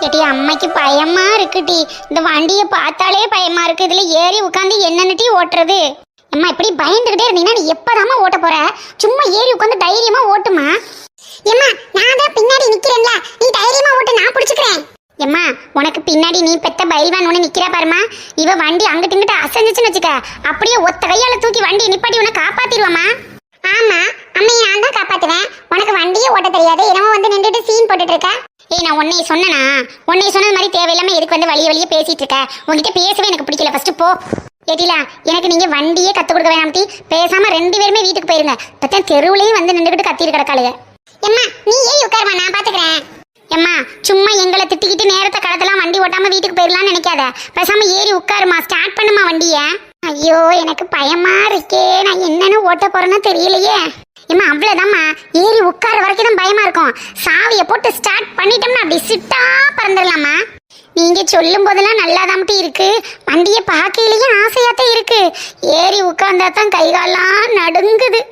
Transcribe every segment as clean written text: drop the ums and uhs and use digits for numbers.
ஏட்டி அம்மைக்கு பயமா இருக்குடி. இந்த வண்டியை பார்த்தாலே பயமா இருக்கு. இதுல ஏறி உட்காந்து என்னன்னுட்டி ஓட்டுறது? அம்மா இப்படி பயந்துகிட்டே இருந்தீங்கன்னா நீ எப்பதாம்மா ஓட்ட போற? சும்மா ஏறி உட்காந்து தைரியமா ஓட்டுமா. ஏம்மா நான் தான் பின்னாடி நிக்கிறேன்ல, நீ தைரியமா ஓட்டு, நான் பிடிச்சுக்கிறேன். ஏம்மா உனக்கு பின்னாடி நீ பெத்த பைல்வான் ஒண்ணு நிக்கிறா பாருமா. இவ வண்டி அங்கிட்டு இங்கிட்ட அசைஞ்சிச்சுன்னு வச்சுக்க, அப்படியே ஒத்த கையால தூக்கி வண்டி நிப்பாட்டி உன்னை காப்பாத்திடுவாமா. ஆமா அம்மையை நான் தான் காப்பாத்துவேன். உனக்கு வண்டியே ஓட்ட தெரியாது, என்னமோ வந்து நின்றுட்டு சீன் போட்டுட்டு இருக்க. ஏய் நான் உன்னை சொன்னனா? உன்னை சொன்னது மாதிரி தேவையில்லாம எதுக்கு வந்து வழிய பேசிட்டு இருக்க? உங்ககிட்ட பேசவே எனக்கு பிடிக்கல. ஃபர்ஸ்ட் போ. ஏட்டிலா எனக்கு நீங்க வண்டியே கத்து கொடுக்க வேணாம். பேசாம 2 பேருமே வீட்டுக்கு போயிருங்க. பத்தன் தெருவுலையும் வந்து நின்றுகிட்டு கத்திட்டு கிடக்காளுங்க. எம்மா நீ ஏன் உட்காருமா, நான் பாத்துக்கிறேன். எம்மா சும்மா எங்களை திட்டிக்கிட்டு நேரத்தை கடத்தலாம் வண்டி ஓட்டாம வீட்டுக்கு போயிடலாம்னு நினைக்காத. பேசாம ஏறி உட்காருமா, ஸ்டார்ட் பண்ணுமா வண்டிய. ஐயோ எனக்கு பயமா இருக்கே, நான் என்னன்னு ஓட்ட போறேன்னு தெரியலையே. ஏம்மா அவ்வளவுதாம்மா, ஏறி உட்கார வரைக்கும் தான் பயமா இருக்கும். சாவியை போட்டு ஸ்டார்ட் பண்ணிட்டோம்னா அப்படி சிட்டா பறந்துடலாமா. நீங்க சொல்லும் போதெல்லாம் நல்லாதான் இருக்கு, வண்டியை பார்க்கையிலேயே ஆசையாத்தான் இருக்கு. ஏறி உட்கார்ந்தா தான் கைகாலாம் நடுங்குது.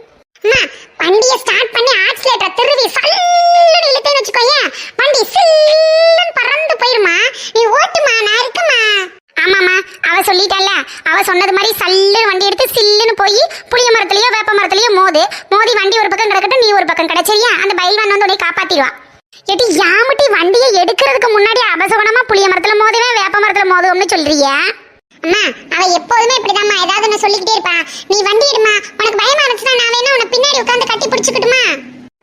வண்டியை ஸ்டார்ட் பண்ணி ஆக்சிலேட்டர் திருவி சல்லுன்னு இழுத்தேன்னு வச்சுக்கோயேன், வண்டி சில்லுன்னு பறந்து போயிருமா. நீ ஓட்டுமா, நான் இருக்குமா. ஆமாம்மா அவ சொல்லிட்டால, அவ சொன்னது மாதிரி சல்லுன்னு வண்டி எடுத்து சில்லுன்னு போய் புளிய மரத்துலயோ வேப்ப மரத்துலயோ மோதி வண்டி ஒரு பக்கம் கிடக்கட்டும், நீ ஒரு பக்கம் கிடைச்சரியா. அந்த பைல்வான் வந்து உன்னை காப்பாத்திடுவா. ஏட்டி யாமட்டி வண்டியை எடுக்கிறதுக்கு முன்னாடி அபசகுணமா புளிய மரத்துல மோதுவேன் வேப்ப மரத்துல மோதுவோம்னு சொல்றியா? அம்மா அவ எப்போதுமே இப்படிதாம்மா, ஏதாவது ஒன்று சொல்லிக்கிட்டே இருப்பா. நீ வண்டி எடுமா, உனக்கு பயமா இருந்துச்சுன்னா நான் வேணா உனக்கு பின்னாடி உட்காந்து கட்டி பிடிச்சிக்கிட்டுமா.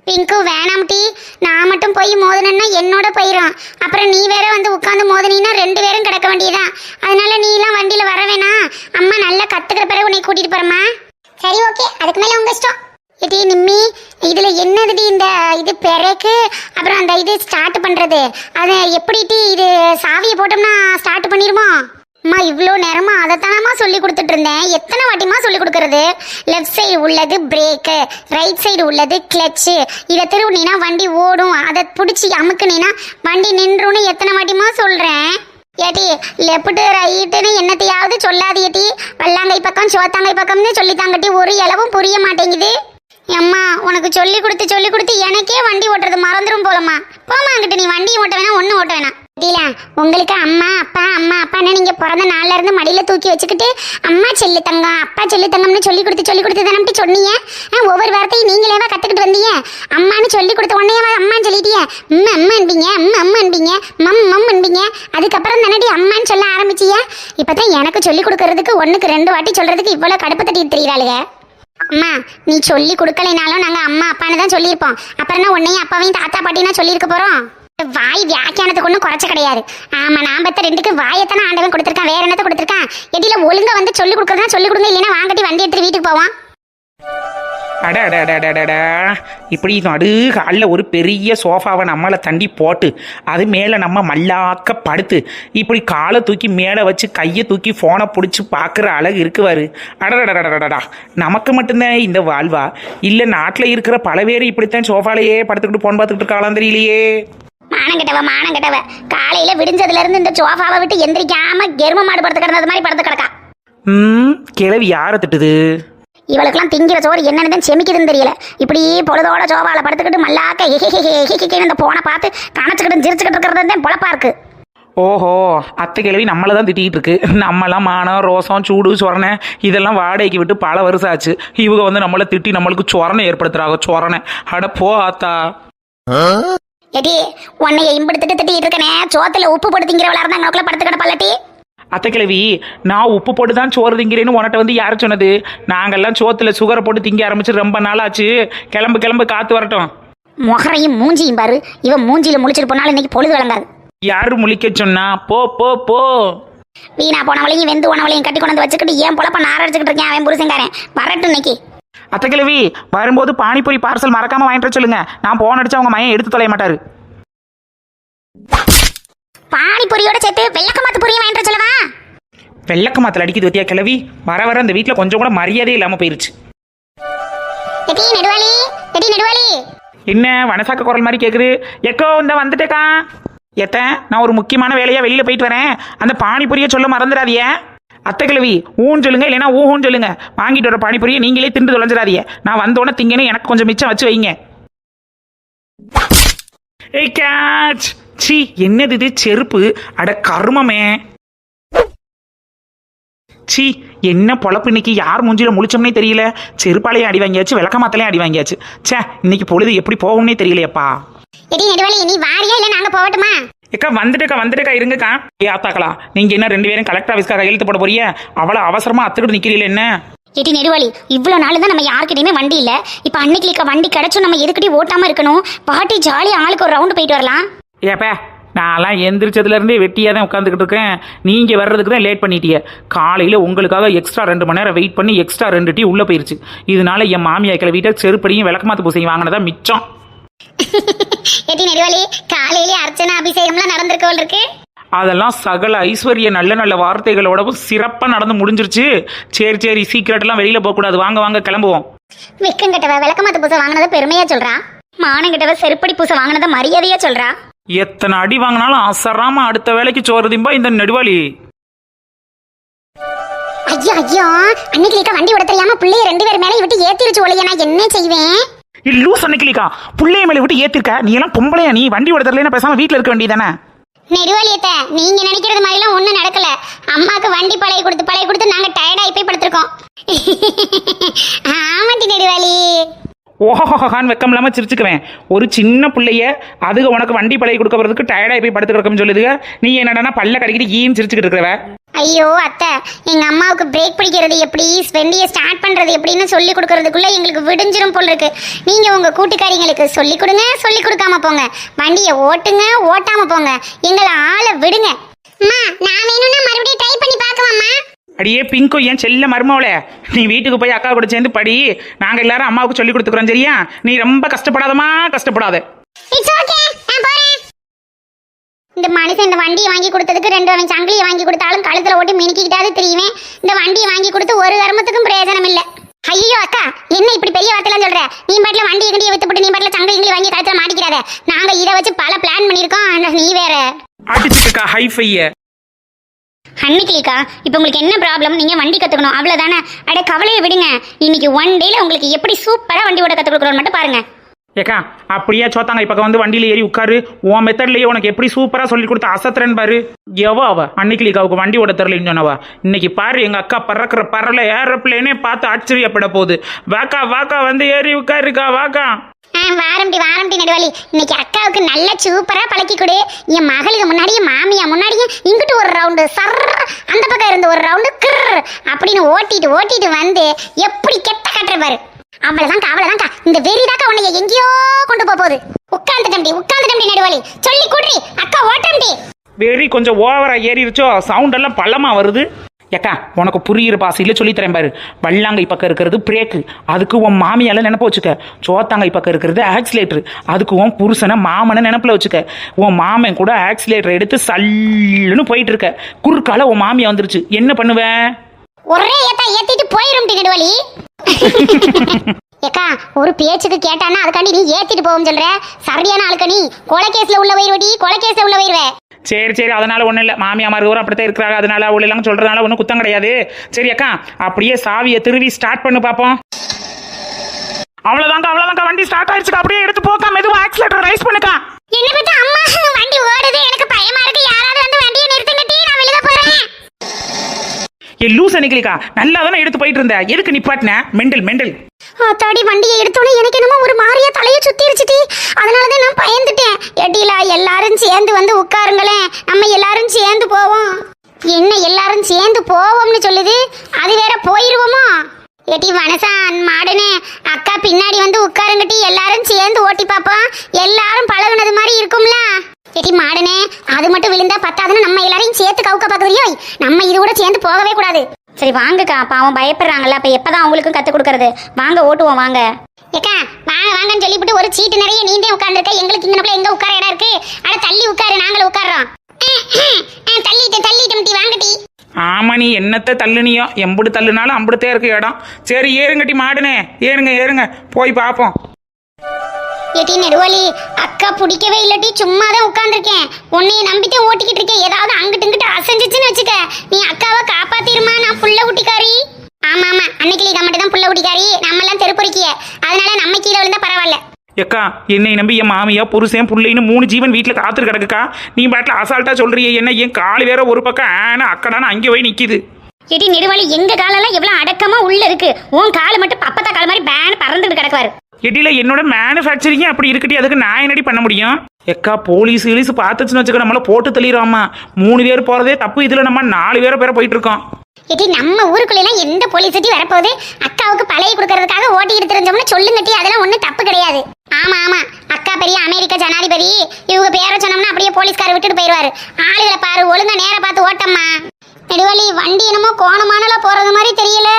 பிங்கு வேணாம் டி, நான் மட்டும் போய் மோதினா என்னோட போயிடும். அப்புறம் நீ வேற வந்து உட்காந்து மோதினா 2 பேரும் கிடக்க வேண்டியதான். அதனால நீ எல்லாம் வண்டியில வர வேணாம். அம்மா நல்லா கத்துக்கிற பிறகு உன்னை கூட்டிட்டு போறமா. சரி ஓகே, அதுக்கு மேல உங்க இஷ்டம். ஏடி நிம்மி இதுல என்னதுடி இந்த இது பெரேக்கு, அப்புறம் அந்த இது ஸ்டார்ட் பண்றது, அது எப்படி டி இது சாவியை போட்டோம்னா ஸ்டார்ட் பண்ணிருமா? அம்மா இவ்வளோ நேரமா அதைத்தானம்மா சொல்லி கொடுத்துட்டு இருந்தேன். எத்தனை வாட்டிமா சொல்லி கொடுக்கறது? லெஃப்ட் சைடு உள்ளது பிரேக்கு, ரைட் சைடு உள்ளது கிளச்சு. இதை திருவுனா வண்டி ஓடும், அதை பிடிச்சி அமுக்குனா வண்டி நின்றுன்னு எத்தனை வாட்டிமா சொல்றேன். ஏட்டி லெஃப்ட் ரைட்டுன்னு என்னத்தையாவது சொல்லாது ஏட்டி. வல்லாங்கை பக்கம் சோத்தாங்கை பக்கம்னு சொல்லித்தாங்கட்டி, ஒரு இளவும் புரிய மாட்டேங்குது. அம்மா உனக்கு சொல்லி கொடுத்து எனக்கே வண்டி ஓட்டுறது மறந்துடும் போலம்மா. போமா அங்கிட்ட, நீ வண்டி ஓட்ட வேணாம், ஒன்றும் ஓட்ட வேணாம். உங்களுக்கு அம்மா அப்பான்னு நீங்க பிறந்த நாள்ல இருந்து மடியில தூக்கி வச்சுக்கிட்டு அம்மா செல்லு தங்கம் அப்பா செல்லு தங்கம்னு சொல்லி கொடுத்து தானே சொன்னீங்க. ஒவ்வொரு வார்த்தையும் நீங்களேவா கத்துக்கிட்டு வந்தீங்க. அம்மான்னு சொல்லி கொடுத்த உடனே அம்மான்னு சொல்லிட்டீங்க. அம்மா என்பீங்க, அம்மா என்பீங்க, மம் என்பீங்க. அதுக்கப்புறம் தானடி அம்மான்னு சொல்ல ஆரம்பிச்சிய. இப்பதான் எனக்கு சொல்லி கொடுக்கறதுக்கு 1க்கு 2 வாட்டி சொல்றதுக்கு இவ்வளவு கடுப்பு தட்டிட்டு தெரியுறாளுங்க. அம்மா நீ சொல்லி கொடுக்கலைனாலும் நாங்க அம்மா அப்பான்னு தான் சொல்லியிருப்போம். அப்புறம் உன்னையும் அப்பாவையும் தாத்தா பாட்டினா சொல்லியிருக்க போறோம். வாய் வியாக்கியானத்துக்கு ஒன்றும் குறைச்ச கிடையாது. ஆமா நான் பத்த 2க்கு வாயத்தானே ஆண்டவன் கொடுத்துருக்கான், வேற என்னத்தை கொடுத்துருக்கான். எதில ஒழுங்கா வந்து சொல்லி கொடுக்குறதா சொல்லி கொடுங்க, இல்லைன்னா வாங்கட்டி வண்டி எடுத்துட்டு வீட்டுக்கு போவான். அட இப்படி நடு காலில் ஒரு பெரிய சோஃபாவை நம்மளை தண்டி போட்டு அது மேலே நம்ம மல்லாக்க படுத்து இப்படி காலை தூக்கி மேலே வச்சு கையை தூக்கி ஃபோனை பிடிச்சி பார்க்குற அழகு இருக்குவார். அடடடடடா நமக்கு மட்டும்தான் இந்த வாழ்வா, இல்லை நாட்டில் இருக்கிற பல பேர் இப்படித்தான் சோஃபாலேயே படுத்துக்கிட்டு ஃபோன் பார்த்துக்கிட்டு இருக்காளாம் தெரியலையே. மானங்கட்டவ காலையில விடிஞ்சதுல இருந்து இந்த சோஃபாவை விட்டு எந்திரிக்காம கெரும மாடு படுத்து கிடந்தது மாதிரி படுத்து கிடக்கா. கிழவி யாரை திட்டுது? இவளுக்கெல்லாம் திங்கிற சோறு என்னன்னு செமிக்குதுன்னு தெரியல. இப்படி பொழுதோட சோபால படுத்துக்கிட்டு மல்லாக்க இந்த போனை பார்த்து கணச்சுக்கிட்டு சிரிச்சுக்கிட்டு இருக்கிறது தான் பொழப்பா இருக்கு. ஓஹோ அத்தை கிழவி நம்மளை தான் திட்டிகிட்டு இருக்கு. நம்மளாம் மானம் ரோசம் சூடு சொரணை இதெல்லாம் வாடகைக்கு விட்டு பல வருஷம் ஆச்சு. இவங்க வந்து நம்மளை திட்டி நம்மளுக்கு சொரணை ஏற்படுத்துறாங்க. சொரணை அட போ ஆத்தா. ஏடி உன்னைய இம்படுத்திட்டு திட்டிட்டு இருக்கனே, சோத்துல உப்பு போட்டு திங்கிறவளா இருந்தா அங்கக்குள்ள படுத்து கிடப்பல்லட்டி. அத்தை கிழவி நான் உப்பு போட்டு தான் சோறு திங்கிறேன்னு உன்கிட்ட வந்து யாரு சொன்னது? நாங்கெல்லாம் சோத்துல சுகரை போட்டு திங்க ஆரம்பிச்சு ரொம்ப நாள் ஆச்சு. கிளம்பு காத்து வரட்டும். முகரையும் மூஞ்சியும் பாரு, இவன் மூஞ்சியில முழிச்சிட்டு போனாலும் இன்னைக்கு பொழுது விளங்காது. யாரு முழிக்க சொன்னா? போ போ போ. வீணா போனவளையும் வெந்து உணவளையும் கட்டி கொண்டு வச்சுக்கிட்டு ஏன் பொழப்ப நார அடிச்சுக்கிட்டு இருக்கேன் அவன் புருஷங்காரன். வரட்டும் இன்னைக்கு. அத்தை கிழவி வரும்போது பானிபூரி பார்சல் மறக்காம வாங்கிட்டு சொல்லுங்க. நான் போன் அடிச்சா அவங்க மையம் எடுத்து தொலைய மாட்டாரு. பானிபூரியோட சேர்த்து வெள்ளக்கமாத்து பொரியும் வாங்கிட்டு சொல்லவா? வெள்ளக்கமாத்துல அடிக்குது வத்தியா கிழவி. வர அந்த வீட்டுல கொஞ்சம் கூட மரியாதையே இல்லாம போயிருச்சு. நெடுவாளி என்ன வனசாக்க குரல் மாதிரி கேக்குது? எக்கோ இந்த வந்துட்டேக்கா. எத்த நான் ஒரு முக்கியமான வேலையா வெளியில போயிட்டு வரேன். அந்த பானிபூரியை சொல்ல மறந்துடாதிய. அத்தை கிழவி ஊன்னு சொல்லுங்க, இல்லைன்னா ஊன்னு சொல்லுங்க. வாங்கிட்டு வர பானிபூரியை நீங்களே திண்டு தொலைஞ்சிடாதிய. நான் வந்தோடனே திங்கன்னு எனக்கு கொஞ்சம் மிச்சம் வச்சு வைங்க. ஏய் கேட்ச் சி என்னது இது செருப்பு? அட கருமமே. சி என்ன பொழப்பு இன்னைக்கு, யார் மூஞ்சில முழிச்சோம்னே தெரியல. செருப்பாலையும் அடி வாங்கியாச்சு, விளக்கமாத்தலையும் அடி வாங்கியாச்சு. சே இன்னைக்கு பொழுது எப்படி போகும்னே தெரியலையப்பா. எடி நெடுவாளி நீ வாரியா இல்ல நாங்க போகட்டுமா? ஏக்கா வந்துட்டுக்கா இருங்கக்கா. ஆத்தாக்கலா நீங்க என்ன 2 பேரும் கலெக்டர் ஆஃபீஸ்க்காக கையெழுத்து போட போறிய? அவ்வளோ அவசரமா அத்துக்கிட்டு நிக்கிறீல என்ன? எடி நெடுவாளி இவ்வளவு நாள் தான் நம்ம யார்கிட்டயுமே வண்டி இல்ல. இப்ப அன்னைக்கு வண்டி கிடைச்சும் நம்ம எதுக்கிட்டே ஓட்டாம இருக்கணும்? பாட்டி ஜாலியா ஆளுக்கு ஒரு ரவுண்டு போயிட்டு வரலாம். ஏப்பா நான்லாம் எந்திரிச்சதுலேருந்தே வெட்டியாக தான் உட்காந்துக்கிட்டு இருக்கேன். நீங்கள் வர்றதுக்கு தான் லேட் பண்ணிட்டீங்க. காலையில் உங்களுக்காக எக்ஸ்ட்ரா 2 மணி நேரம் வெயிட் பண்ணி எக்ஸ்ட்ரா 2 டீ உள்ளே போயிருச்சு. இதனால என் மாமியாக்களை வீட்டை செருப்படியும் விளக்கமாத்து பூசையும் வாங்கினதா மிச்சம். எடி நெடுவாளி காலையிலே அர்ச்சனை அபிஷேகம்லாம் நடந்திருக்கோல் இருக்கு. அதெல்லாம் சகல ஐஸ்வர்ய நல்ல நல்ல வார்த்தைகளோடவும் சிறப்பாக நடந்து முடிஞ்சிருச்சு. சரி சீக்கிரட்டெல்லாம் வெளியில் போகக்கூடாது. வாங்க கிளம்புவோம். வெக்கங்கிட்டவ விளக்கமாத்து பூசை வாங்கினத பெருமையா சொல்றா. மானங்கிட்டவ செருப்படி பூசை வாங்கினத மரியாதையா சொல்றா. எத்தனை அடி வாங்கினாலும் அசராம அடுத்த வேலைக்கு சோறுதிம்பா இந்த நெடுவாளி. ஐயோ அன்னைக்கு வண்டி ஓட தெரியாம பிள்ளைய 2 பேர் மேலே விட்டு ஏத்திருச்சு ஒளிய. நான் என்ன செய்வேன்? லூஸ் அன்னைக்கிலிக்கா புள்ளைய மேலே விட்டு ஏத்திருக்க. நீ எல்லாம் பொம்பளையா? நீ வண்டி ஓட தெரியலன்னா பேசாம வீட்டில் இருக்க வேண்டியதானே? நெடுவாளியத்த நீங்க நினைக்கிறது மாதிரிலாம் ஒண்ணும் நடக்கல. அம்மாக்கு வண்டி பழைய கொடுத்து நாங்க டயர்டாகி போய் படுத்திருக்கோம். ஆமாட்டி நெடுவாளி. ஓஹோஹான் வெக்கம் இல்லாமல் சிரிச்சுக்குவேன். ஒரு சின்ன பிள்ளைய அதுக்கு உனக்கு வண்டி பழகி கொடுக்க போகிறதுக்கு டயர்டாகி போய் படுத்து கிடக்குன்னு சொல்லுதுங்க. நீ என்னடா பல்ல கடிக்கிட்டு ஈன்னு சிரிச்சுக்கிட்டு இருக்கிறவ. ஐயோ அத்தை எங்க அம்மாவுக்கு பிரேக் பிடிக்கிறது எப்படி, வண்டியை ஸ்டார்ட் பண்றது எப்படின்னு சொல்லி கொடுக்கறதுக்குள்ள எங்களுக்கு விடிஞ்சிரும் போல் இருக்கு. நீங்க உங்க கூட்டுக்காரிங்களுக்கு சொல்லி கொடுங்க, சொல்லி கொடுக்காம போங்க. வண்டியை ஓட்டுங்க, ஓட்டாம போங்க. எங்களை ஆளை விடுங்க. அம்மா நான் வேணும்னா மறுபடியும் ட்ரை பண்ணி பார்க்கவாம்மா? அடியே பிங்கு என் செல்ல மருமவளே, நீ வீட்டுக்கு போய் அக்கா கூட சேர்ந்து படி. நாங்கள் எல்லாரும் அம்மாவுக்கு சொல்லி கொடுத்துக்கிறோம் சரியா? நீ ரொம்ப கஷ்டப்படாதமா, கஷ்டப்படாத. இட்ஸ் ஓகே நான் போறேன். இந்த மனுஷன் இந்த வண்டியை வாங்கி கொடுத்ததுக்கு 2 அவன் சங்கிலியை வாங்கி கொடுத்தாலும் கழுத்துல ஓட்டி மினுக்கிட்டாது தெரியுவேன். இந்த வண்டியை வாங்கி கொடுத்து ஒரு கர்மத்துக்கும் பிரயோஜனம் இல்லை. ஐயோ அக்கா என்ன இப்படி பெரிய வார்த்தைலாம் சொல்ற? நீ பாட்டில் வண்டியை கண்டியை வித்துப்பட்டு நீ பாட்டில் சங்கிலி வாங்கி கழுத்துல மாட்டிக்கிறாத. நாங்க இதை வச்சு பல பிளான் பண்ணியிருக்கோம். நீ வேற அடிச்சுக்கா ஹைஃபைய. அன்னைக்கிலிக்கா இப்போ உங்களுக்கு என்ன ப்ராப்ளம்? நீங்கள் வண்டி கற்றுக்கணும் அவ்வளோதானே. அட கவலையை விடுங்க. இன்னைக்கு 1 டேல உங்களுக்கு எப்படி சூப்பராக வண்டி ஓட்ட கற்றுக் கொடுக்குறோன்னு மட்டும் பாருங்க. ஏக்கா அப்படியே சோத்தாங்க இப்போ வந்து வண்டியில் ஏறி உட்காரு. உன் மெத்தட்லேயே உனக்கு எப்படி சூப்பராக சொல்லி கொடுத்த அசத்துறன்னு பாரு. எவோ அவ அன்னைக்கிலிக்காவுக்கு வண்டி ஓட்ட தரலன்னு சொன்னவா. இன்னைக்கு பாரு எங்கள் அக்கா பறக்கிற பறல ஏரோப்ளேனே பார்த்து ஆச்சரியப்பட போகுது. வாக்கா வந்து ஏறி உட்காருக்கா வாக்கா. வாரம்டி நடுவாளி. இன்னைக்கு அக்காவுக்கு நல்ல சூப்பரா பழக்கி கொடு. என் மகளுக்கு முன்னாடியே மாமியா முன்னாடியே இங்கிட்டு ஒரு ரவுண்டு சர், அந்த பக்கம் இருந்து ஒரு ரவுண்டு கிர் அப்படின்னு ஓட்டிட்டு வந்து எப்படி கெட்ட கட்டுற பாரு. அவ்வளவுதான்க்கா. இந்த வெறிதாக்கா உன்னை எங்கேயோ கொண்டு போகுது. உட்கார்ந்துட்டம்டி நடுவாளி. சொல்லி கூடுறி அக்கா ஓட்டம்டி. வெறி கொஞ்சம் ஓவரா ஏறிடுச்சோ, சவுண்ட் எல்லாம் பள்ளமா வருது. ஏக்கா உனக்கு புரியுற பாசையில் சொல்லித்தரேன் பாரு. வல்லாங்கை பக்கம் இருக்கிறது பிரேக்கு, அதுக்கு உன் மாமியால நினப்ப வச்சுக்க. சோத்தாங்கை பக்கம் இருக்கிறது ஆக்சிலேட்டர், அதுக்கு உன் புருஷனை மாமனை நினப்பில் வச்சுக்க. உன் மாமன் கூட ஆக்சிலேட்டரை எடுத்து சல்லுன்னு போயிட்டு இருக்க. குறுக்கால உன் மாமியா வந்துருச்சு, என்ன பண்ணுவேன்? ஒரே ஏத்திட்டு போயிரும் நடுவாளி. ஏக்கா ஒரு பேச்சுக்கு கேட்டானா அதுக்காண்டி நீ ஏத்திட்டு போகும் சொல்ற? சரியான ஆளுக்க நீ. கொலைகேஸ்ல உள்ள போயிருவே. சரி அதனால ஒன்றும் இல்லை. மாமியாமார் அப்படித்தான் இருக்கிறாங்க, அதனால அவள் எல்லாம் சொல்றதுனால ஒன்றும் குத்தம் கிடையாது. சரி அக்கா அப்படியே சாவியை திருவி ஸ்டார்ட் பண்ணு பார்ப்போம். அவ்வளோதாங்க வண்டி ஸ்டார்ட் ஆயிடுச்சுக்கா. அப்படியே எடுத்து போக்கா, மெதுவாக ஆக்சிலேட்டர் ரைஸ் பண்ணுக்கா. என்ன பத்தி அம்மா வண்டி ஓடுது, எனக்கு பயமா இருக்கு. யாராவது வந்து வண்டியை நிறுத்துங்க டீ, நான் வெளிய போறேன். லூஸ் அன்னைக்கிலிக்கா நல்லா தானே எடுத்து போயிட்டு இருந்த, எதுக்கு நிப்பாட்டின? மெண்டல். தாடி வண்டியை எடுத்தோன்னே எனக்கு என்னமோ ஒரு மாதிரியா தலையை சுத்திருச்சுட்டி. அதனாலதான் நான் பயந்துட்டேன். எட்டிலா எல்லாரும் சேர்ந்து வந்து உட்காருங்களேன், நம்ம எல்லாரும் சேர்ந்து போவோம். என்ன எல்லாரும் சேர்ந்து போவோம்னு சொல்லுது, அது வேற போயிருவோமோ? ஏட்டி வனசான் மாடனே அக்கா பின்னாடி வந்து உட்காருங்கட்டி, எல்லாரும் சேர்ந்து ஓட்டி பாப்போம். எல்லாரும் பழகுனது மாதிரி இருக்கும்ல. ஏட்டி மாடனே அது மட்டும் விழுந்தா பத்தாதுன்னு நம்ம எல்லாரையும் சேர்த்து கவுக்க பாக்குறியோ? நம்ம இது கூட சேர்ந்து போகவே கூடாது. சரி வாங்கக்கா, பாவம் பயப்படுறாங்கல்ல, அப்ப எப்பதான் அவங்களுக்கும் கத்து கொடுக்கறது? வாங்க ஓட்டுவோம் வாங்க. ஏக்கா வாங்கன்னு சொல்லிவிட்டு ஒரு சீட்டு நிறைய நீந்தே உட்கார்ந்துருக்க. எங்களுக்கு இங்க எங்க உட்கார இடம் இருக்கு? அட தள்ளி உட்காரு, நாங்களும் உட்கார்றோம். தள்ளிட்டம் டீ வாங்கட்டி. ஆமா நீ என்னத்தை தள்ளுனியோ, எம்புடு தள்ளுனாலும் அம்புடுத்தே இருக்கு இடம். சரி ஏறுங்கட்டி மாடுனே, ஏறுங்க போய் பார்ப்போம். ஏட்டி நெடுவாளி அக்கா பிடிக்கவே இல்லட்டி, சும்மா தான் உட்கார்ந்துருக்கேன். உன்னைய நம்பிட்டு ஓட்டிக்கிட்டு இருக்கேன். ஏதாவது அங்கிட்டு இங்கிட்டு அசைஞ்சிச்சுன்னு வச்சுக்க, நீ அக்காவை காப்பாத்திருமா. நான் புள்ள குட்டிக்காரி. ஆமா அன்னைக்கு மட்டும் தான் புள்ள குட்டிக்காரி, நம்ம எல்லாம் தெருப்பொறிக்கிய. அதனால நம்ம கீழே விழுந்தா பரவாயில்ல. எக்கா என்னை நம்பி என் மாமியா புருஷன் புள்ளைன்னு 3 ஜீவன் வீட்டில் காத்துட்டு கிடக்குக்கா. நீ பாட்டில் அசால்ட்டா சொல்றியே என்ன? என் கால் வேற ஒரு பக்கம் ஆனா அக்கடான அங்கே போய் நிக்குது. ஏடி நெடுவாளி, எங்க காலெல்லாம் எவ்வளவு அடக்கமா உள்ள இருக்கு, உன் கால மட்டும் பப்பத்தா கால் மாதிரி பேன் பறந்துட்டு கிடக்குவாரு. எட்டில என்னோட மேனுஃபேக்சரிங் அப்படி இருக்கட்டி அதுக்கு நான் என்னடி பண்ண முடியும்? எக்கா போலீஸ் கீலீஸ் பார்த்துச்சுன்னு வச்சுக்க நம்மள போட்டு தள்ளிடுவாமா. 3 பேர் போறதே தப்பு, இதுல நம்ம 4 பேரை போயிட்டு இருக்கோம். ஏடி நம்ம ஊருக்குள்ள எல்லாம் எந்த போலீஸ் சிட்டி வரப்போகுது? அக்காவுக்கு பழைய கொடுக்கறதுக்காக ஓட்டிக்கிட்டு தெரிஞ்சோம்னு சொல்லுங்கட்டி, அதெல்லாம் ஒண்ணும் தப்பு கிடையாது. ஆமா ஆமா, அக்கா பெரிய அமெரிக்க ஜனாதிபதி, இவங்க பேரை சொன்னோம்னா அப்படியே போலீஸ்கார விட்டுட்டு போயிடுவாரு. ஆளுகளை பாரு, ஒழுங்கா நேர பார்த்து ஓட்டம்மா. நெடுவாளி, வண்டி என்னமோ கோணமானல போறது மாதிரி தெரியல,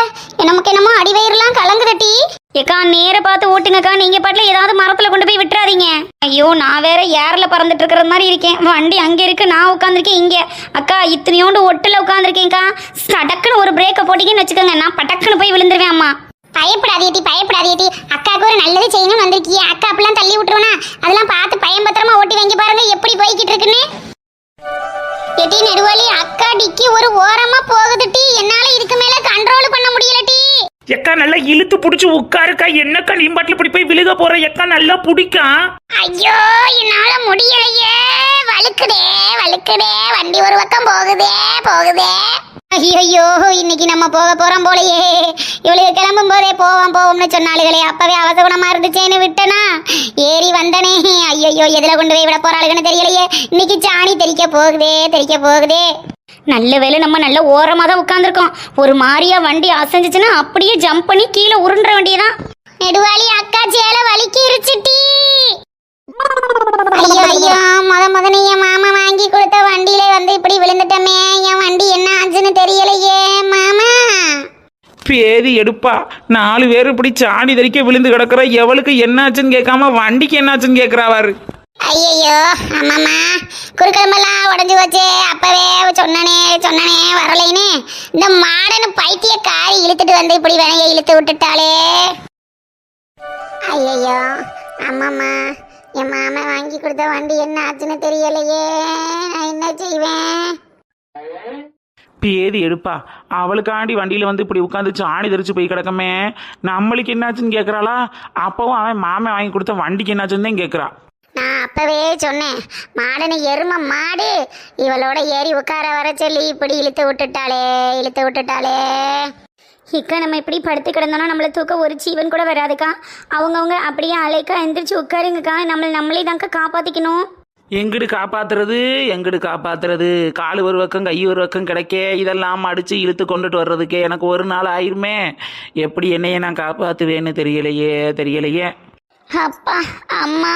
நமக்கு என்னமோ அடிவயிறுலாம் கலங்குதட்டி. ஏக்கா நேர பார்த்து ஓட்டுங்கக்கா, நீங்க பாட்டுல ஏதாவது மரத்துல கொண்டு போய் விட்டுறாதீங்க. ஐயோ, நான் வேற ஏர்ல பறந்துட்டு இருக்கிற மாதிரி இருக்கேன். வண்டி அங்க இருக்கு, நான் உட்காந்துருக்கேன் இங்க. அக்கா இத்தனையோண்டு ஒட்டுல உட்காந்துருக்கேன்க்கா, சடக்குன்னு ஒரு பிரேக்கை போட்டிங்கன்னு வச்சுக்கோங்க, நான் பட்டக்குன்னு போய் விழுந்துருவேன். அம்மா பயப்படாதேட்டி பயப்படாதேட்டி, அக்காவுக்கு ஒரு நல்லது செய்யணும்னு வந்திருக்கியே. அக்கா அப்படிலாம் தள்ளி விட்டுருவனா? அதெல்லாம் பார்த்து பயம்பத்திரமா ஓட்டி வாங்கி பாருங்க எப்படி போய்கிட்டு இருக்குன்னு. எட்டி நெடுவாளி, அக்கா டிக்கி ஒரு ஓரமா போகுதுட்டி, என்னால இதுக்கு மேல கண்ட்ரோல் பண்ண முடியலட்டி. எக்கா நல்லா இழுத்து பிடிச்சி உட்காருக்கா. என்னக்கா நீ பாட்டில் இப்படி போய் விழுக போற? எக்கா நல்லா பிடிக்கா. ஐயோ, என்னால முடியலையே, வழுக்குதே வழுக்குதே, வண்டி ஒரு பக்கம் போகுதே போகுதே. ஐயோ, இன்னைக்கு நம்ம போக போறோம் போலயே. இவளுக்கு கிளம்பும் போதே போவோம்னு சொன்னாளுகளே, அப்பவே அவசகுணமா இருந்துச்சேன்னு விட்டனா, ஏறி வந்தனே. ஐயோ, எதுல கொண்டு போய் விட போறாளுன்னு தெரியலையே. இன்னைக்கு சாணி தெரிக்க போகுதே. நல்ல வேலை நம்ம நல்ல ஓரமா தான் உட்கார்ந்துருக்கோம். ஒரு மாதிரியா வண்டி அசைஞ்சிச்சுன்னா அப்படியே ஜம்ப் பண்ணி கீழே உருண்டுற வேண்டியதான். நெடுவாளி, அக்கா சேல வலிக்கிருச்சுட்டி. ஐயோ, முத என் மாமா வாங்கி கொடுத்த வண்டியில வந்து இப்படி விழுந்துட்டமே. என் வண்டி என்ன ஆச்சுன்னு தெரியலையே மாமா. பேதி எடுப்பா, 4 பேர் இப்படி சாணி தரிக்க விழுந்து கிடக்குற. எவளுக்கு என்னாச்சுன்னு கேட்காம வண்டிக்கு என்னாச்சுன்னு கேட்கிறாவாரு. ஐயோ ஆமாம்மா, குறுக்கிழமெல்லாம் உடஞ்சி வச்சே. அப்பவே சொன்னனே வரலைன்னு இந்த மாடனு பைத்திய காரி இழுத்துட்டு வந்து இப்படி வினைய இழுத்து விட்டுட்டாளே. ஐயோ ஆமாம்மா, என் மாமா வாங்கி கொடுத்த வண்டி என்ன ஆச்சுன்னு தெரியலையே, நான் என்ன செய்வேன்? பேதி எடுப்பா, அவளுக்காண்டி வண்டியில் வந்து இப்படி உட்காந்து சாணி தெரிச்சு போய் கிடக்கமே. நம்மளுக்கு என்னாச்சுன்னு கேட்குறாளா? அப்பவும் அவன் மாமன் வாங்கி கொடுத்த வண்டிக்கு என்னாச்சுன்னு தான் கேட்குறா. நான் அப்பவே சொன்னேன், மாடனு எரும மாடு, இவளோட ஏறி உட்கார வர சொல்லி இப்படி இழுத்து விட்டுட்டாளே. இக்கா நம்ம இப்படி படுத்து கிடந்தோன்னா நம்மளை தூக்க ஒரு ஜீவன் கூட வராதுக்கா. அவங்கவுங்க அப்படியே அலைக்கா எந்திரிச்சு உட்காருங்கக்கா. நம்மளே தான்க்கா காப்பாற்றிக்கணும். எங்கிட்டு காப்பாத்துறது? கால் ஒரு பக்கம் கை ஒரு பக்கம் கிடைக்க, இதெல்லாம் அடித்து இழுத்து கொண்டுட்டு வர்றதுக்கே எனக்கு ஒரு நாள் ஆயிருமே. எப்படி என்னையே நான் காப்பாற்றுவேன்னு தெரியலையே. அப்பா அம்மா.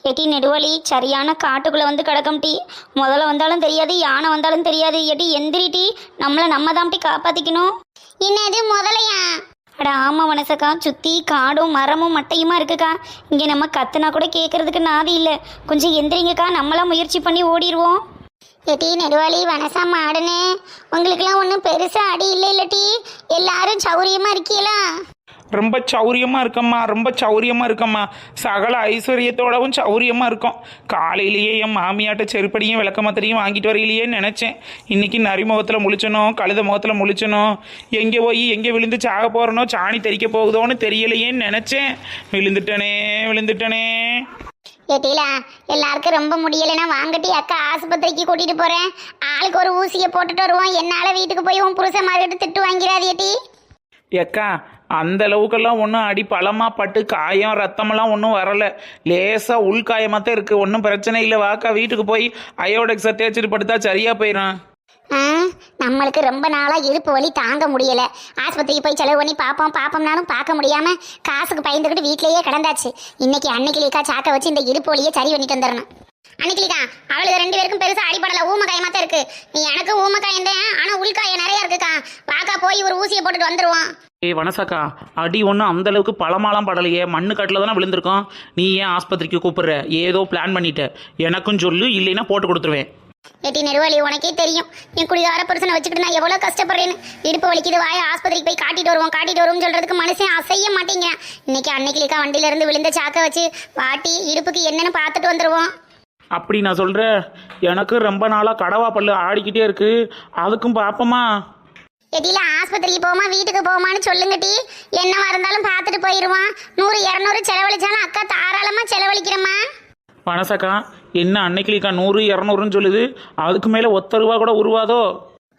எட்டி நெடுவலி, சரியான காட்டுக்குள்ளே வந்து கிடக்கும் டீ. முதல்ல வந்தாலும் தெரியாது, யானை வந்தாலும் தெரியாது. எட்டி எந்திரி டீ, நம்ம தான் டீ காப்பாற்றிக்கணும். என்னது முதலையா? அட ஆமாம் வனசக்கா, சுற்றி காடும் மரமும் மட்டையுமா இருக்குக்கா. இங்கே நம்ம கத்துனா கூட கேட்கறதுக்கு நாதி இல்லை. கொஞ்சம் எந்திரிங்கக்கா, நம்மளாம் முயற்சி பண்ணி ஓடிடுவோம். எட்டி நெடுவாளி, வனசா மாடுன்னு உங்களுக்கெல்லாம் ஒன்றும் பெருசாக அடி இல்லை டீ. எல்லாரும் சௌரியமாக இருக்கீங்களா? ரொம்ப சௌரியமாக இருக்கம்மா. சகல ஐஸ்வர்யத்தோடவும் சௌரியமாக இருக்கும். காலையிலேயே என் மாமியாட்ட செருப்படியும் விளக்கமாத்திரையும் வாங்கிட்டு வரையிலேயேன்னு நினச்சேன். இன்றைக்கி நரி முகத்தில் முழிச்சனோ கழுத முகத்தில் முழிச்சனோ, எங்கே விழுந்து சாக போகிறனோ சாணி தெரிக்க போகுதோன்னு தெரியலையேன்னு நினச்சேன். விழுந்துட்டனே. ஏட்டிலா, எல்லாருக்கும் ரொம்ப முடியலைன்னா வாங்கட்டி அக்கா ஆஸ்பத்திரிக்கு கூட்டிகிட்டு போகிறேன். ஆளுக்கு ஒரு ஊசியை போட்டுட்டு வருவோம். என்னால் வீட்டுக்கு போய் உன் புருஷன் மார்க்கிட்டு திட்டு வாங்கிறாது ஏட்டி. ஏக்கா அந்த அளவுக்கெல்லாம் ஒன்றும் அடி பழமாக பட்டு காயம் ரத்தமெல்லாம் ஒன்றும் வரலை. லேசாக உள்காயமாக தான் இருக்குது. ஒன்றும் பிரச்சனை இல்லை. வாக்கா வீட்டுக்கு போய் அயோடெக்ஸை தேய்ச்சிட்டு படுத்தா சரியாக போயிடும். நம்மளுக்கு ரொம்ப நாளாக இடுப்பு வலி தாங்க முடியலை. ஆஸ்பத்திரிக்கு போய் செலவு பண்ணி பார்ப்போம்னாலும் பார்க்க முடியாமல் காசுக்கு பயந்துக்கிட்டு வீட்டிலேயே கிடந்தாச்சு. இன்னைக்கு அன்னைக்கிலேக்கா சாக்க வச்சு இந்த இடுப்பு வலியை சரி பண்ணிட்டு வந்துடணும். அன்னைக்கிலேக்கா அவளுக்கு 2 பேருக்கும் பெருசாக அடிப்படலை, ஊமக்காயமாக தான் இருக்குது. நீ எனக்கு ஊமக்காயம் தான், ஆனால் உள்காயம் நிறையா இருக்குக்கா. வாக்கா போய் ஒரு ஊசியை போட்டுட்டு வந்துடுவோம். வனசாக்கா, அடி ஒன்றும் அந்த அளவுக்கு பழமாலாம் படலையே. மண்ணு கட்டில் தானே விழுந்திருக்கோம். நீ ஏன் ஆஸ்பத்திரிக்கு கூப்பிடுற? ஏதோ பிளான் பண்ணிட்ட. எனக்கும் சொல்லு, இல்லைன்னா போட்டு கொடுத்துருவேன். எட்டி நெடுவாளி, உனக்கே தெரியும் என் குடிகார புருஷனை வச்சுக்கிட்டு நான் எவ்வளோ கஷ்டப்படுறேன்னு. இடுப்பு வலிக்குது, வாய ஆஸ்பத்திரிக்கு போய் காட்டிட்டு வருவோம் சொல்றதுக்கு மனுஷன் அசைய மாட்டேங்கிறேன். இன்னைக்கு அன்னைக்கிலேக்கா வண்டியிலேருந்து விழுந்த சாக்க வச்சு வாட்டி இடுப்புக்கு என்னன்னு பார்த்துட்டு வந்துடுவோம். அப்படி நான் சொல்கிறேன். எனக்கு ரொம்ப நாளாக கடவா பல்லு ஆடிக்கிட்டே இருக்கு. அதுக்கும் பார்ப்போமா? எட்டியில ஆஸ்பத்திரிக்கு போமா வீட்டுக்கு போமான்னு சொல்லுங்க டி. என்னவா இருந்தாலும் பார்த்துட்டு போயிருவான். 100 200 செலவழிச்சாலும் அக்கா தாராளமா செலவழிக்கிறேம்மா. மனசக்கா என்ன அன்னைக்கிலிக்கா 100 200ன்னு சொல்லுது, அதுக்கு மேலே ஒத்த ரூபா கூட உருவாதோ?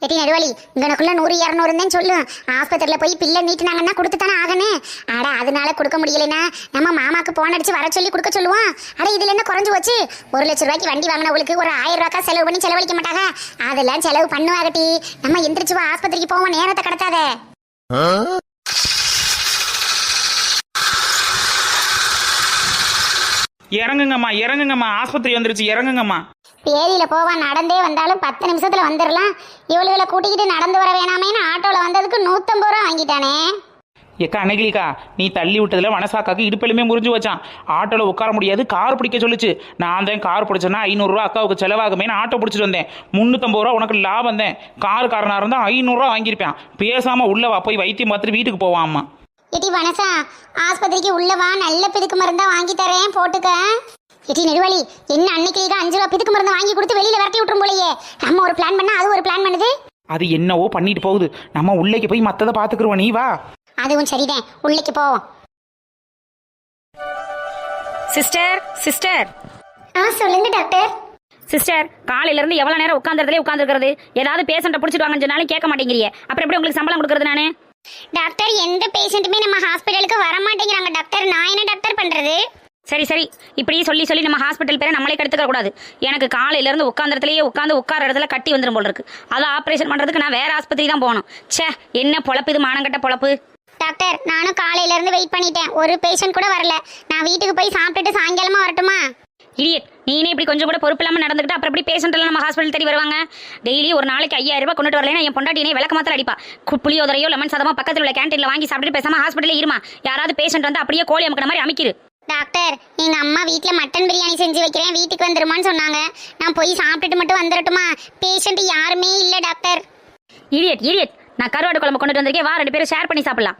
எட்டி நடுவலி இங்கனக்குள்ள 100 200 தான் சொல்லும். ஆஸ்பத்திரியில போய் பிள்ளை நீட்டினாங்கன்னா கொடுத்துத்தானே ஆகணும். அட அதனால கொடுக்க முடியலனா நம்ம மாமாக்கு போன் அடிச்சு வர சொல்லி கொடுக்க சொல்லுவோம். அட இதுல என்ன குறைஞ்சு போச்சு? 1 லட்சம் ரூபாய்க்கு வண்டி வாங்கினவங்களுக்கு ஒரு 1000 ரூபாய்க்கா செலவு பண்ணி செலவழிக்க மாட்டாங்க. அதெல்லாம் செலவு பண்ணுவாகட்டி. நம்ம எந்திரிச்சு வா, ஆஸ்பத்திரிக்கு போவோம், நேரத்தை கடத்தாத. இறங்குங்கம்மா இறங்குங்கம்மா, ஆஸ்பத்திரி வந்துருச்சு, இறங்குங்கம்மா. பேதியில போவான், நடந்தே வந்தாலும் 10 நிமிஷத்துல வந்துடலாம். இவளுகளை கூட்டிக்கிட்டு நடந்து வர வேணாமேன்னு ஆட்டோல வந்ததுக்கு 150 ரூபா வாங்கிட்டானே. ஏக்கா அன்னைக்கிலிக்கா நீ தள்ளி விட்டதுல மனசாக்காக்கு இடுப்பெலுமே முறிஞ்சு வச்சான். ஆட்டோல உட்கார முடியாது, கார் பிடிக்க சொல்லுச்சு. நான் தான் கார் பிடிச்சேன்னா 500 ரூபா அக்காவுக்கு செலவாகுமேன்னு ஆட்டோ பிடிச்சிட்டு வந்தேன். 350 ரூபா உனக்கு லாபம் தான். காருக்காரனா இருந்தா 500 ரூபா வாங்கியிருப்பேன். பேசாம உள்ளவா போய் வைத்தியம் பார்த்துட்டு வீட்டுக்கு போவான். அம்மா எட்டி வனசா, ஆஸ்பத்திரிக்கு உள்ளவா, நல்ல பிதுக்கு மருந்தா வாங்கி தரேன், போட்டுக்க. எட்டி நெடுவலி என்ன அன்னைக்கு 5 ரூபா பிதுக்கு மருந்து வாங்கி கொடுத்து வெளியில விரட்டி விட்டுரும் போலயே. நம்ம ஒரு பிளான் பண்ணா அது ஒரு பிளான் பண்ணுது. அது என்னவோ பண்ணிட்டு போகுது, நம்ம உள்ளேக்கு போய் மத்ததை பாத்துக்கிறோம். நீ வா. அதுவும் சரிதான், உள்ளேக்கு போவோம். சிஸ்டர் சிஸ்டர் சொல்லுங்க டாக்டர். சிஸ்டர், காலையில இருந்து எவ்வளவு நேரம் உட்கார்ந்ததுலேயே உட்கார்ந்துருக்கிறது? ஏதாவது பேஷண்ட்டை பிடிச்சிட்டு வாங்கன்னு சொன்னாலும் கேட்க மாட்டேங்கிறீங்க. அப்புறம் எப்படி உங்களுக்கு சம்பளம் கொடுக்கறது நானு? டாக்டர் எந்த பேஷண்ட்டுமே நம்ம ஹாஸ்பிட்டலுக்கு வர மாட்டேங்கிறாங்க டாக்டர். நான் என்ன டாக்டர் பண்றது? சரி சரி, இப்படியே சொல்லி சொல்லி நம்ம ஹாஸ்பிட்டல் பேரை நம்மளே கெடுத்துக்க கூடாது. எனக்கு காலையில இருந்து உட்கார்ந்ததுலேயே உட்கார இடத்துல கட்டி வந்துடும் போல இருக்கு. அதை ஆப்ரேஷன் பண்றதுக்கு நான் வேற ஆஸ்பத்திரி தான் போகணும். ச்சே, என்ன பொழப்பு இது, மானங்கட்ட பொழப்பு. டாக்டர் நானும் காலையில இருந்து வெயிட் பண்ணிட்டேன், ஒரு பேஷண்ட் கூட வரல. நான் வீட்டுக்கு போய் சாப்பிட்டுட்டு சாயங்காலமா வரட்டுமா? இடியட், நீனே இப்படி கொஞ்சம் கூட பொறுப்பு இல்லாமல் நடந்துக்கிட்டு அப்புறம் எப்படி பேஷண்ட் எல்லாம் நம்ம ஹாஸ்பிட்டல் தேடி வருவாங்க? டெய்லி ஒரு நாளைக்கு 5000 ரூபாய் கொண்டுட்டு வரலைன்னா என் பொண்டாட்டினே விளக்க மாத்திரம் அடிப்பா. புளியோதரையோ லெமன் சாதமோ பக்கத்தில் உள்ள கேன்டீன்ல வாங்கி சாப்பிட்டு பேசாம ஹாஸ்பிட்டலே இருமா. யாராவது பேஷண்ட் வந்து அப்படியே கோழி அமுக்கிற மாதிரி அமைக்கிரு. டாக்டர் எங்க அம்மா வீட்ல மட்டன் பிரியாணி செஞ்சு வைக்கிறேன், வீட்டுக்கு வந்துருமான்னு சொன்னாங்க. நான் போய் சாப்பிட்டுட்டு மட்டும் வந்துடட்டுமா? பேஷண்ட் யாருமே இல்ல டாக்டர். இடியட், நான் கருவாடு குழம்பு கொண்டுட்டு வந்திருக்கேன், வா 2 பேரும் ஷேர் பண்ணி சாப்பிடலாம்.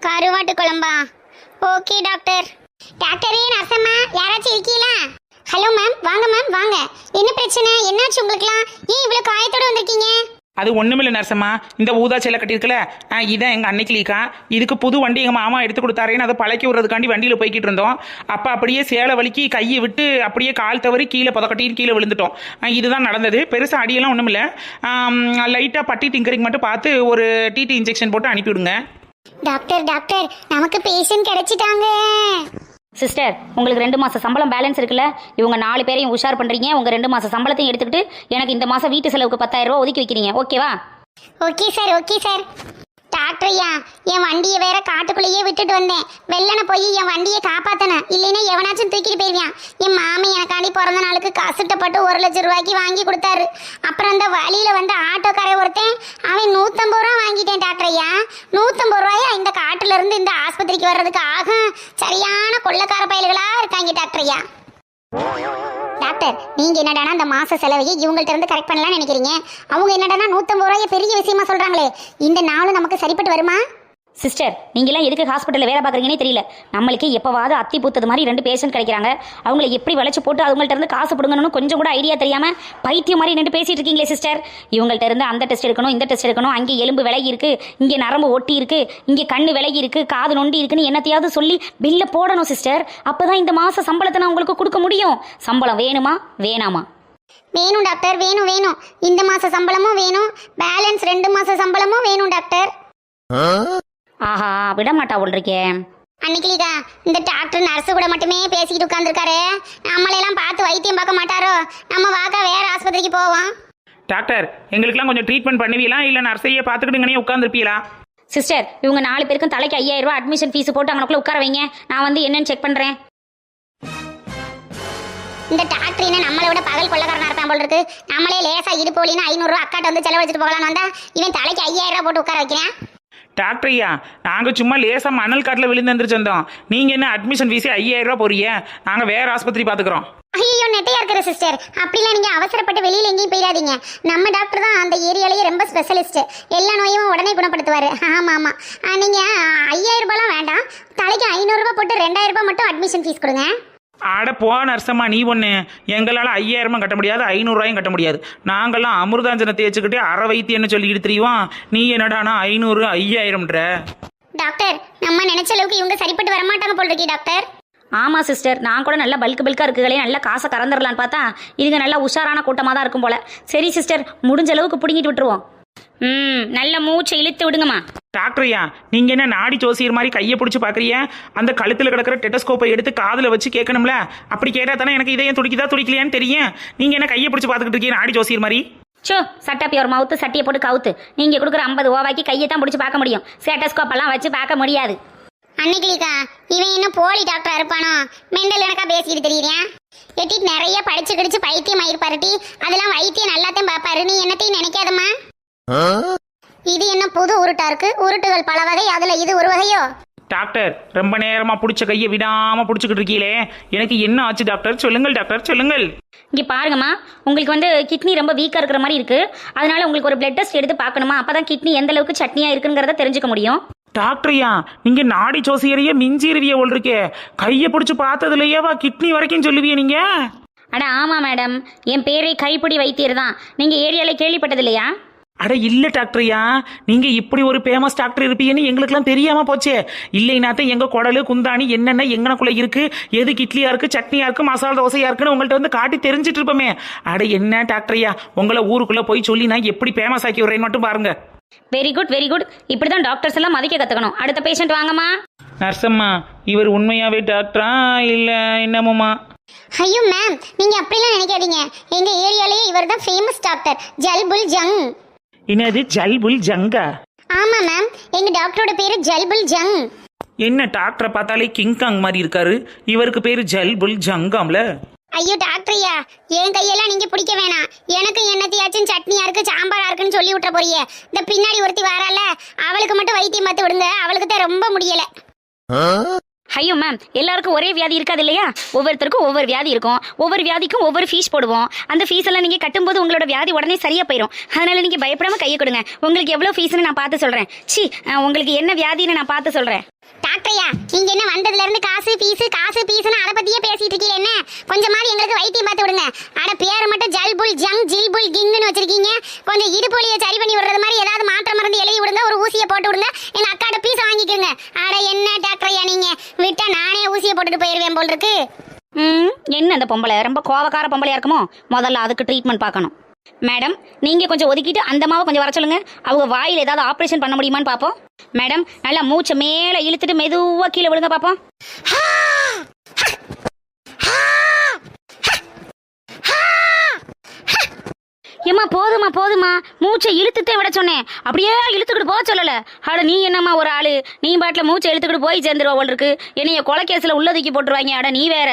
கருவாட்டு குழம்பா? Okay doctor. டாக்டரே, நர்சம்மா யாராச்சும் இருக்கீங்களா? ஹலோ மேம், வாங்க மேம் வாங்க. என்ன பிரச்சனை, என்னாச்சு உங்களுக்குலாம்? ஏன் இவ்வளவு காயத்தோட வந்திருக்கீங்க? அது ஒண்ணுமில்ல நரசம்மா, இந்த ஊதா சேலை கட்டியிருக்கல, இதான் எங்க அன்னைக்கிலிக்கா. இதுக்கு புது வண்டி எங்க மாமா எடுத்து கொடுத்தாரேன்னு அதை பழக்கி விடுறதுக்காண்டி வண்டியில போய்கிட்டு இருந்தோம். அப்ப அப்படியே சேலை வலிக்கு கையை விட்டு அப்படியே கால் தவறி கீழே புதக்கட்டின்னு கீழே விழுந்துட்டோம். இதுதான் நடந்தது. பெருசா அடியெல்லாம் ஒண்ணுமில்ல. லைட்டா பட்டி டிங்கரிங் மட்டும் பார்த்து ஒரு டிடி இன்ஜெக்ஷன் போட்டு அனுப்பிவிடுங்க. டாக்டர் டாக்டர் நமக்கு பேஷண்ட் கிடைச்சிட்டாங்க. சிஸ்டர், உங்களுக்கு 2 மாசம் சம்பளம் பேலன்ஸ் இருக்குல்ல? இவங்க 4 பேரையும் உஷார் பண்றீங்க. உங்க 2 மாசம் சம்பளத்தையும் எடுத்துக்கிட்டு எனக்கு இந்த மாசம் வீட்டு செலவுக்கு 10000 ரூபாய் ஒதுக்கி வைக்கிறீங்க. ஓகேவா? Okay sir, okay sir. Doctor ஐயா, என் வண்டியை வேற காட்டுக்குள்ளேயே விட்டுட்டு வந்தேன். வெள்ளனை போய் என் வண்டியை காப்பாத்தன, இல்லைன்னா எவனாச்சும் தூக்கிட்டு போயிருவான். என் மாமி எனக்காண்டி பிறந்த நாளுக்கு கஷ்டப்பட்டு 1 லட்சம் ரூபாய்க்கு வாங்கி கொடுத்தாரு. அப்புறம் அந்த வழியில வந்து ஆட்டோக்காரை ஒருத்தன், அவன் 150 ரூபா வாங்கிட்டேன் டாக்டர் ஐயா. 150 ரூபாயா இந்த காட்டுல இருந்து இந்த ஆஸ்பத்திரிக்கு வர்றதுக்கு ஆகும். சரியான கொள்ளக்கார பயல்களா இருக்காங்க டாக்டர் ஐயா. டாக்டர், நீங்க என்னடானா அந்த மாச செலவையை இவங்கள்ட்ட இருந்து கரெக்ட் பண்ணலாம்னு நினைக்கிறீங்க. அவங்க என்னடானா 150 ரூபாய் பெரிய விஷயமா சொல்றாங்களே. இந்த நாளும் நமக்கு சரிப்பட்டு வருமா? சிஸ்டர், நீங்களாம் எதுக்கு ஹாஸ்பிட்டலில் வேலை பார்க்குறீங்கன்னே தெரியல. நம்மளுக்கு எப்போவாது அத்தி பூத்தது மாதிரி 2 பேஷண்ட் கிடைக்கிறாங்க. அவங்களை எப்படி வளைச்சு போட்டு அவங்கள்ட்ட இருந்து காசு பிடுங்கணும்னு கொஞ்சம் கூட ஐடியா தெரியாம பைத்தியம் மாதிரி நின்று பேசிட்டு இருக்கீங்களே சிஸ்டர். இவங்கள்ட்ட இருந்து அந்த டெஸ்ட் எடுக்கணும், இந்த டெஸ்ட் எடுக்கணும், அங்கே எலும்பு விலகி இருக்கு, இங்கே நரம்பு ஒட்டி இருக்கு, இங்கே கண்ணு விலகி இருக்கு, காது நொண்டி இருக்குன்னு என்னத்தையாவது சொல்லி பில்ல போடணும் சிஸ்டர். அப்பதான் இந்த மாச சம்பளத்தை நான் உங்களுக்கு கொடுக்க முடியும். சம்பளம் வேணுமா வேணாமா? வேணும் டாக்டர், வேணும் வேணும். இந்த மாச சம்பளமும் வேணும், பேலன்ஸ் 2 மாச சம்பளமும் வேணும் டாக்டர். ஆஹா, விட மாட்டா இருக்கே. அன்னைக்கிலிக்கா இந்த டாக்டர் நர்ஸு கூட மட்டுமே பேசிக்கிட்டு உட்காந்துருக்காரு. நம்மளையெல்லாம் பார்த்து வைத்தியம் பார்க்க மாட்டாரோ? நம்ம வாக்கா வேற ஆஸ்பத்திரிக்கு போவோம். டாக்டர், எங்களுக்கெல்லாம் கொஞ்சம் ட்ரீட்மெண்ட் பண்ணுவீங்களா, இல்ல நர்ஸையே பார்த்துக்கிட்டு இங்கனே உட்காந்துருப்பீங்களா? சிஸ்டர், இவங்க 4 பேருக்கும் தலைக்கு 5000 ரூபாய் அட்மிஷன் ஃபீஸ் போட்டு அவனுக்குள்ள உட்கார வைங்க. நான் வந்து என்னன்னு செக் பண்றேன். இந்த டாக்டர் என்ன நம்மளை விட பகல் கொள்ளக்காரனா இருப்பான் போல் இருக்கு. நம்மளே லேசா இடுப்போலின்னு 500 ரூபா அக்காட்ட வந்து செலவழிச்சிட்டு போகலான்னு வந்தா இவன் தலைக்கு 5000 ரூபாய் போட்டு உட்கார வைக்கிறேன். டாக்டர் ஐயா, நாங்க சும்மா லேசா மணல் காட்டில் விழுந்து வந்துருச்சோம். நீங்க என்ன அட்மிஷன் ஃபீஸே 5000 ரூபாய் போறீங்க? நாங்க வேற ஆஸ்பத்திரி பாத்துக்கிறோம். ஐயோ நெட்டையா இருக்கிற சிஸ்டர், அப்படிலாம் நீங்க அவசரப்பட்டு வெளியில எங்கேயும் போயிடாதீங்க. நம்ம டாக்டர் தான் அந்த ஏரியாலேயே ரொம்ப ஸ்பெஷலிஸ்ட். எல்லா நோயும் உடனே குணப்படுத்துவாரு. ஆமா ஆமா, நீங்க 5000 ரூபாய்லாம் வேண்டாம், தலைக்கு 500 ரூபாய் போட்டு 2000 ரூபாய் மட்டும் அட்மிஷன் ஃபீஸ் கொடுங்க. ஆட போ நர்சம்மா, நீ ஒன்று எங்களால் 5000 கட்ட முடியாது, 500 கட்ட முடியாது. நாங்கள்லாம் அமிர்தாஞ்சனை தேய்ச்சிக்கிட்டே அரை வைத்தியன்னு சொல்லிக்கிட்டு தெரியும். நீ என்னடானா 500 5000ன்ற. டாக்டர் நம்ம நினைச்ச அளவுக்கு இவங்க சரிப்பட்டு வரமாட்டாங்க போல் இருக்கே டாக்டர். ஆமாம் சிஸ்டர், நான் கூட நல்லா பல்காக இருக்குகளே, நல்லா காசை கறந்துடலான்னு பார்த்தா இதுங்க நல்லா உஷாரான கூட்டமாக தான் இருக்கும் போல. சரி சிஸ்டர், முடிஞ்ச அளவுக்கு பிடுங்கிட்டு விட்டுருவோம். நல்ல மூச்சை இழுத்து விடுங்கம்மா. டாக்டர்யா, நீங்க என்ன நாடி ஜோசியர் மாதிரி கையை பிடிச்சி பாக்குறீங்க? அந்த கழுத்துல கிடக்கிற டெட்டஸ்கோப்பை எடுத்து காதுல வச்சு கேட்கணும்ல. அப்படி கேட்டா தானே எனக்கு இதயம் துடிக்குதா துடிக்கலையான்னு தெரியும். நீங்க என்ன கையை பிடிச்சி பார்த்துக்கிட்டு இருக்கீங்க நாடி ஜோசியர் மாதிரி? சோ சட்டப்பி ஒரு மவுத்து சட்டியை போட்டு கவுத்து. நீங்கள் கொடுக்குற 50 ஓவாய்க்கு கையை தான் பிடிச்சி பார்க்க முடியும், ஸ்டேட்டஸ்கோப்பெல்லாம் வச்சு பார்க்க முடியாது. அன்னைக்கிலிக்கா இவன் இன்னும் போலி டாக்டரா இருப்பானோ? மெண்டல் எனக்கா பேசிட்டு தெரியுறியா? எட்டிட்டு நிறைய படிச்சு கிடிச்சு பைத்தியம் ஆயிருப்பாருட்டி. அதெல்லாம் வைத்தியம் நல்லாத்தான் பாப்பாரு. நீ என்னத்தையும் நினைக்காதம்மா. இது என்ன புது உருட்டா இருக்கு? உருட்டுகள் பல வகை, அதுல இது ஒரு வகையோ? டாக்டர், ரொம்ப நேரமா பிடிச்ச கையை விடாம பிடிச்சிக்கிட்டு இருக்கீங்களே, எனக்கு என்ன ஆச்சு டாக்டர்? சொல்லுங்கள் டாக்டர், சொல்லுங்கள். இங்கே பாருங்கம்மா, உங்களுக்கு வந்து கிட்னி ரொம்ப வீக்காக இருக்கிற மாதிரி இருக்குது. அதனால உங்களுக்கு ஒரு பிளட் டெஸ்ட் எடுத்து பார்க்கணுமா? அப்போ தான் கிட்னி எந்த அளவுக்கு சட்னியாக இருக்குங்கிறத தெரிஞ்சுக்க முடியும். டாக்டர்யா, நீங்க நாடி ஜோசியரையே மிஞ்சிருவிய ஒல் இருக்கே. கையை பிடிச்சி பார்த்ததுலையேவா கிட்னி வரைக்கும் சொல்லுவிய நீங்க? அட ஆமாம் மேடம், என் பேரே கைப்பிடி வைத்தியர் தான். நீங்கள் ஏரியாவில் கேள்விப்பட்டது இல்லையா? அட இல்ல டாக்டர்யா, நீங்க இப்படி ஒரு ஃபேமஸ் டாக்டர் இருப்பீங்கன்னு எங்களுக்குலாம் தெரியாம போச்சே. இல்லைனாத்தான் எங்க குடலு குந்தாணி என்னென்ன எங்கனக்குள்ள இருக்கு, எது கிட்லியா இருக்கு, சட்னியா இருக்கு, மசாலா தோசையா இருக்குன்னு உங்கள்ட்ட வந்து காட்டி தெரிஞ்சிட்டு இருப்போமே. அட என்ன டாக்டர்யா, உங்களை ஊருக்குள்ள போய் சொல்லி நான் எப்படி ஃபேமஸ் ஆக்கி விடுறேன்னு மட்டும் பாருங்க. Very good very good. இப்படி தான் டாக்டர்ஸ் எல்லாம் மதிக்க கற்றுக்கணும். அடுத்த பேஷண்ட் வாங்கம்மா. நர்சம்மா, இவர் உண்மையாவே டாக்டரா இல்ல என்னமோமா? ஐயோ மேம், நீங்க அப்படிலாம் நினைக்காதீங்க. எங்க ஏரியாலயே இவர் தான் ஃபேமஸ் டாக்டர், ஜல்புல் ஜங். என்னது ஜல்புல் ஜங்கா? ஆமா மேம், எங்க டாக்டரோட பேரு ஜல்புல் ஜங். என்ன டாக்டரை பார்த்தாலே கிங்காங் மாதிரி இருக்காரு, இவருக்கு பேரு ஜல்புல் ஜங்காம்ல? ஐயோ டாக்டர்யா, என் கையெல்லாம் நீங்க பிடிக்க வேணாம். எனக்கு என்னத்தையாச்சும் சட்னியா இருக்கு சாம்பாரா இருக்குன்னு சொல்லி விட்டுற போறியே. இந்த பின்னாடி ஒருத்தி வரால, அவளுக்கு மட்டும் வைத்தியம் பார்த்து விடுங்க. அவளுக்கு தான் ரொம்ப முடியல. ஐயோ மேம், எல்லாருக்கும் ஒரே வியாதி இருக்காது இல்லையா? ஒவ்வொருத்தருக்கும் ஒவ்வொரு வியாதி இருக்கும். ஒவ்வொரு வியாதிக்கும் ஒவ்வொரு ஃபீஸ் போடுவோம். அந்த ஃபீஸ் எல்லாம் நீங்கள் கட்டும்போது உங்களோட வியாதி உடனே சரியா போயிடும். அதனால நீங்கள் பயப்படாமல் கையை கொடுங்க. உங்களுக்கு எவ்வளோ ஃபீஸ்னு நான் பார்த்து சொல்கிறேன். உங்களுக்கு என்ன வியாதின்னு நான் பார்த்து சொல்கிறேன். டாக்டர்யா, நீங்க என்ன வந்ததுல இருந்து காசு பீஸ்னு அதை பத்தியே பேசிட்டு இருக்கீங்க. என்ன கொஞ்சமாவது எங்களுக்கு வைத்தியம் பார்த்து விடுங்க. அட பேரை மட்டும் ஜல்புல் ஜங் ஜில்புல் கிங்னு வச்சிருக்கீங்க. கொஞ்சம் இடுப்பொலியை சரி பண்ணி விடுறது மாதிரி ஏதாவது மாற்றம் மருந்து எழுதி விடுங்க. ஒரு ஊசியை போட்டு விடுங்க. எங்க அக்காட பீஸ் வாங்கிக்கோங்க. அட என்ன டாக்டர்யா, நீங்க விட்டா நானே ஊசியை போட்டுட்டு போயிருவேன் போல் இருக்கு. என்ன அந்த பொம்பளை ரொம்ப கோவக்கார பொம்பளையா இருக்குமோ? முதல்ல அதுக்கு ட்ரீட்மெண்ட் பார்க்கணும். மேடம், நீங்கள் கொஞ்சம் ஒதுக்கிட்டு அந்த மாவை கொஞ்சம் வர சொல்லுங்க. அவங்க வாயில் ஏதாவது ஆப்ரேஷன் பண்ண முடியுமான்னு பார்ப்போம். மேடம், நல்லா மூச்சை மேலே இழுத்துட்டு மெதுவாக கீழே விடுங்க பார்ப்போம். ஏம்மா போதுமா, மூச்சை இழுத்துட்டே விட சொன்னேன். அப்படியே இழுத்துக்கிட்டு போக சொல்லலை. அட நீ என்னம்மா ஒரு ஆளு, நீ பாட்டில் மூச்சை இழுத்துக்கிட்டு போய் சேர்ந்துருவா போல் இருக்கு. என்னைய கொலை கேஸில் உள்ள தூக்கி போட்டுருவாங்க. அட நீ வேற.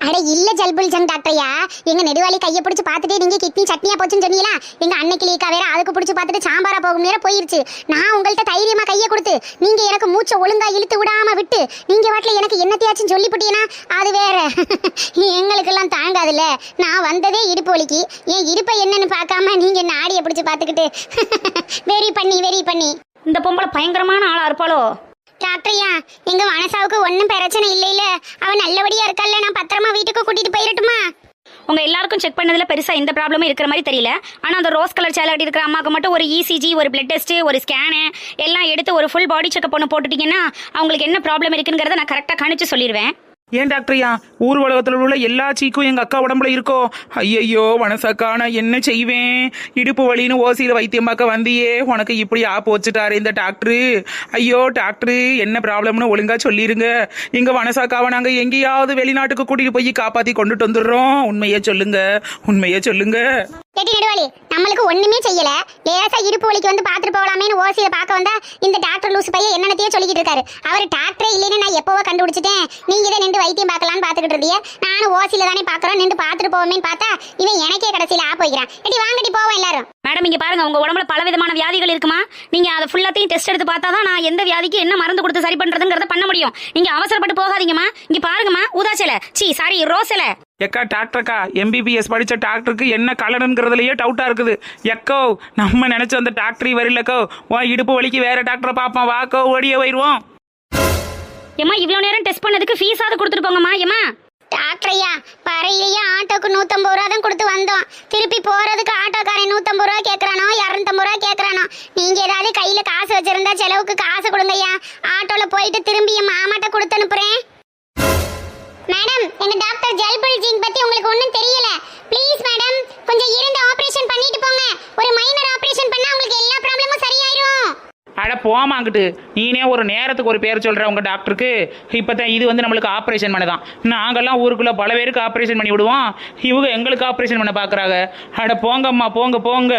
அட இல்ல ஜல்புல் ஜங் டாக்டர்யா, எங்க நெடுவாளி கையை பிடிச்சி பார்த்துட்டு நீங்க கிட்னி சட்னியா போச்சுன்னு சொன்னீங்களா? எங்க அன்னைக்கு லீக்கா வேற அதுக்கு பிடிச்சி பார்த்துட்டு சாம்பாரா போகும் நேரம் போயிருச்சு. நான் உங்கள்கிட்ட தைரியமா கையை கொடுத்து நீங்க எனக்கு மூச்சை ஒழுங்கா இழுத்து விடாம விட்டு நீங்க வாட்டில எனக்கு என்னத்தையாச்சும் சொல்லிவிட்டீங்கன்னா அது வேற. எங்களுக்கெல்லாம் தாங்காதுல்ல. நான் வந்ததே இடுப்பு வலிக்கு. என் இடுப்பை என்னன்னு பார்க்காம நீங்க நாடியை பிடிச்சி பார்த்துக்கிட்டு வெரி பண்ணி. இந்த பொம்பளை பயங்கரமான ஆளா இருப்பாளோ? டாக்டர்யா, எங்க வனசாவுக்கு ஒன்றும் பிரச்சனை இல்லையில. அவன் நல்லபடியா இருக்கல்ல. நான் பத்திரமா வீட்டுக்கு கூட்டிட்டு போயிடட்டுமா? உங்க எல்லாருக்கும் செக் பண்ணதுல பெருசா எந்த ப்ராப்ளமும் இருக்கிற மாதிரி தெரியல. ஆனா அந்த ரோஸ் கலர் சேலை கட்டி இருக்கிற அம்மாவுக்கு மட்டும் ஒரு இசிஜி, ஒரு பிளட் டெஸ்ட், ஒரு ஸ்கேனு எல்லாம் எடுத்து ஒரு ஃபுல் பாடி செக்அப் ஒன்று போட்டுட்டீங்கன்னா அவங்களுக்கு என்ன ப்ராப்ளம் இருக்குங்கிறத நான் கரெக்டாக கணிச்சு சொல்லிடுவேன். ஏன் டாக்டர்யா, ஊர் உலகத்தில் உள்ள எல்லா சீக்கும் எங்க அக்கா உடம்புல இருக்கோ? ஐயையோ வனசாக்கா, நான் என்ன செய்வேன்? இடுப்பு வலின்னு ஓசியில வைத்தியம் பார்க்க வந்தியே, உனக்கு இப்படி ஆப்பு வச்சுட்டாரு இந்த டாக்டரு. ஐயோ டாக்டரு, என்ன ப்ராப்ளம்னு ஒழுங்கா சொல்லிருங்க. எங்க வனசாக்காவை நாங்க எங்கேயாவது வெளிநாட்டுக்கு கூட்டிட்டு போய் காப்பாத்தி கொண்டுட்டு வந்துடுறோம். உண்மையே சொல்லுங்க. கெட்டி நெடுவாளி, நம்மளுக்கு ஒண்ணுமே செய்யல. லேசா இடுப்பு வலிக்கு வந்து பாத்துட்டு போகலாமேன்னு ஓசியில பார்க்க வந்தா இந்த டாக்டர் லூசு பையன் என்னத்தையே சொல்லிக்கிட்டு இருக்காரு. அவர் டாக்டரே இல்லைன்னு நான் எப்பவோ கண்டுபிடிச்சிட்டேன். நீங்க இதை நின்று வைத்தியம் பார்க்கலான்னு பாத்துக்கிட்டு இருந்தீங்க. நானும் ஓசியில தானே பாக்குறோம், நின்று பாத்துட்டு போவோமேன்னு பார்த்தா இவன் எனக்கே கடைசியில போய்க்கிறான். எட்டி வாங்கட்டி போவோம் எல்லாரும். மேடம், இங்க பாருங்க, உங்க உடம்புல பல விதமான வியாதிகள் இருக்குமா? நீங்க அதை ஃபுல்லாத்தையும் டெஸ்ட் எடுத்து பார்த்தா தான் நான் எந்த வியாதிக்கு என்ன மருந்து கொடுத்து சரி பண்றதுங்கிறத பண்ண முடியும். நீங்க அவசரப்பட்டு போகாதீங்கம்மா. இங்க பாருங்கம்மா, ஊதாச்சல ரோசல. எக்கா டாக்டர்க்கா, எம்பிபிஎஸ் படிச்ச டாக்டருக்கு என்ன கலனுங்கிறதுலயே டவுட்டா இருக்குது. எக்கோ, நம்ம நினைச்ச அந்த டாக்டர் வரலக்கோ. இடுப்பு வலிக்கு வேற டாக்டரை பார்ப்போம், வாக்கோ ஓடியே போயிடுவோம். ஏமா இவ்வளவு நேரம் டெஸ்ட் பண்ணதுக்கு ஃபீஸாவது கொடுத்துட்டு போங்கம்மா. ஏமா டாக்டர் ஐயா பறையிலேயே ஆட்டோக்கு 150 ரூபா தான் கொடுத்து வந்தோம். திருப்பி போறதுக்கு ஆட்டோக்காரன் 150 ரூபா கேட்கறானோ 250 ரூபா கேட்கறானோ. நீங்க ஏதாவது கையில காசு வச்சிருந்தா செலவுக்கு காசு கொடுங்க ஐயா. ஆட்டோல போயிட்டு திரும்பி என் மாமாட்ட கொடுத்து அனுப்புறேன். மேடம், எங்க டாக்டர் ஜெல் பல்ஜிங் பத்தி உங்களுக்கு ஒண்ணும் தெரியல. ப்ளீஸ் மேடம், கொஞ்சம் இருந்து ஆபரேஷன் பண்ணிட்டு போங்க. ஒரு மைனர் ஆபரேஷன் பண்ணா உங்களுக்கு எல்லா ப்ராப்ளமும் சரியாயிரும். அட போமாங்கிட்டு, நீனே ஒரு நேரத்துக்கு ஒரு பேர் சொல்கிற உங்கள் டாக்டருக்கு. இப்போ தான் இது வந்து நம்மளுக்கு ஆப்ரேஷன் பண்ணதான். நாங்கள்லாம் ஊருக்குள்ளே பல பேருக்கு ஆப்ரேஷன் பண்ணி விடுவோம், இவங்க எங்களுக்கு ஆப்ரேஷன் பண்ண பார்க்குறாங்க. அட போங்கம்மா, போங்க போங்க.